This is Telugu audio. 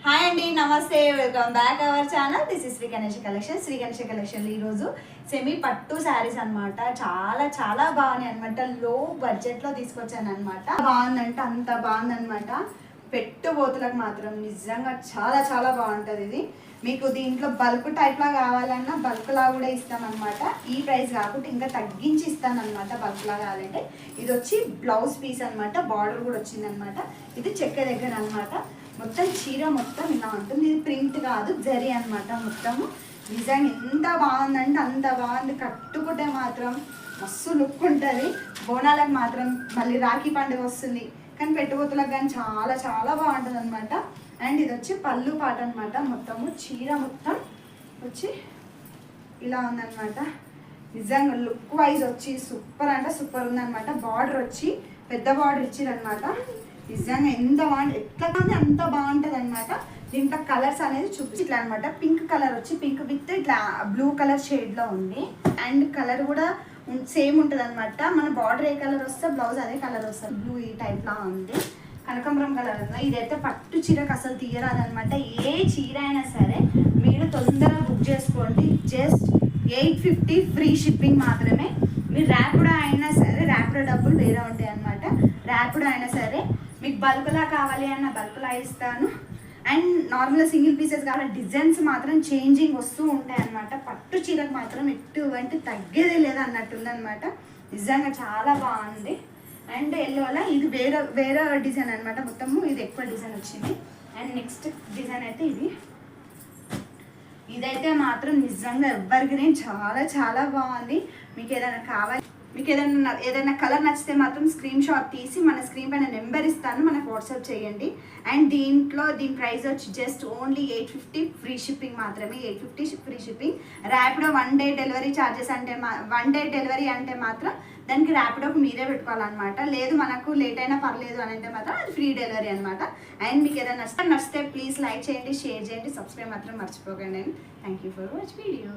హాయ్ అండి, నమస్తే, welcome back our channel. This is Shri Ganesh collection. Shri Ganesh collection ఈరోజు సెమీ పట్టు శారీస్ అనమాట. చాలా చాలా బాగున్నాయి అనమాట. లో బడ్జెట్లో తీసుకొచ్చాను అనమాట. బాగుందంటే అంత బాగుందనమాట. పెట్టుబోతులకు మాత్రం నిజంగా చాలా చాలా బాగుంటుంది. ఇది మీకు దీంట్లో బల్క్ టైప్లా కావాలన్నా బల్క్లా కూడా ఇస్తామన్నమాట. ఈ ప్రైస్ కాకుండా ఇంకా తగ్గించి ఇస్తానమాట. బల్క్లా కావాలంటే ఇది వచ్చి బ్లౌజ్ పీస్ అనమాట. బార్డర్ కూడా వచ్చిందనమాట. ఇది చెక్క దగ్గర అనమాట. మొత్తం చీర మొత్తం ఇలా ఉంటుంది. ఇది ప్రింట్ కాదు, జరీ అనమాట. మొత్తము డిజైన్ ఎంత బాగుందంటే అంత బాగుంది. కట్టుకుంటే మాత్రం మస్తు లుక్ ఉంటుంది. బోనాలకు మాత్రం మళ్ళీ రాఖీ పండుగ వస్తుంది, కానీ పెట్టుబోతులకు కానీ చాలా చాలా బాగుంటుంది అనమాట. అండ్ ఇది వచ్చి పళ్ళు పాట అనమాట. మొత్తము చీర మొత్తం వచ్చి ఇలా ఉందన్నమాట. నిజంగా లుక్ వైజ్ వచ్చి సూపర్ అంటే సూపర్ ఉందన్నమాట. బార్డర్ వచ్చి పెద్ద బార్డర్ ఇచ్చిరనమాట. నిజంగా ఎంత బాగుంటుంది, ఎట్లా కానీ అంత బాగుంటుంది అనమాట. దీంట్లో కలర్స్ అనేది చూపించి ఇట్లా అనమాట. పింక్ కలర్ వచ్చి పింక్ విత్ ఇట్లా బ్లూ కలర్ షేడ్లో ఉంది. అండ్ కలర్ కూడా సేమ్ ఉంటుంది అనమాట. మన బార్డర్ ఏ కలర్ వస్తే బ్లౌజ్ అదే కలర్ వస్తుంది. బ్లూ ఈ టైప్లా ఉంది. కనకాంబరం కలర్ ఉంది. ఇదైతే పట్టు చీరకు అసలు తీయరాదనమాట. ఏ చీర అయినా సరే మీరు తొందరగా బుక్ చేసుకోండి. జస్ట్ 850 ఫ్రీ షిప్పింగ్ మాత్రమే. మీరు ర్యాపిడో అయినా సరే, ర్యాపిడో డబ్బులు వేరే ఉంటాయి అనమాట. ర్యాపిడో అయినా సరే మీకు బల్క్లా కావాలి అన్న బల్క్లా ఇస్తాను. అండ్ నార్మల్గా సింగిల్ పీసెస్ కావాలి. డిజైన్స్ మాత్రం చేంజింగ్ వస్తూ ఉంటాయి అనమాట. పట్టు చీరకు మాత్రం ఎటువంటి తగ్గేదే లేదు అన్నట్టుందనమాట. నిజంగా చాలా బాగుంది. అండ్ ఎల్లోలా ఇది వేరే వేరే డిజైన్ అనమాట. మొత్తము ఇది ఎక్కువ డిజైన్ వచ్చింది. అండ్ నెక్స్ట్ డిజైన్ అయితే ఇదైతే మాత్రం నిజంగా ఎవరికి చాలా చాలా బాగుంది. మీకు ఏదైనా కావాలి, మీకు ఏదైనా కలర్ నచ్చితే మాత్రం స్క్రీన్ షాట్ తీసి మన స్క్రీన్ పైన నెంబర్ ఇస్తాను, మనకు వాట్సాప్ చేయండి. అండ్ దీని ప్రైస్ వచ్చి జస్ట్ ఓన్లీ 850 ఫ్రీ షిప్పింగ్ మాత్రమే. 850 free shipping. Rapido 1 day delivery charges అంటే 1 డే డెలివరీ అంటే మాత్రం దానికి ర్యాపిడోకి మీరే పెట్టుకోవాలన్నమాట. లేదు మనకు లేట్ అయినా పర్లేదు అని అంటే మాత్రం అది ఫ్రీ డెలివరీ అనమాట. అండ్ మీకు ఏదైనా నచ్చితే ప్లీజ్ లైక్ చేయండి, షేర్ చేయండి, సబ్స్క్రైబ్ మాత్రం మర్చిపోకండి. Thank you for watch video.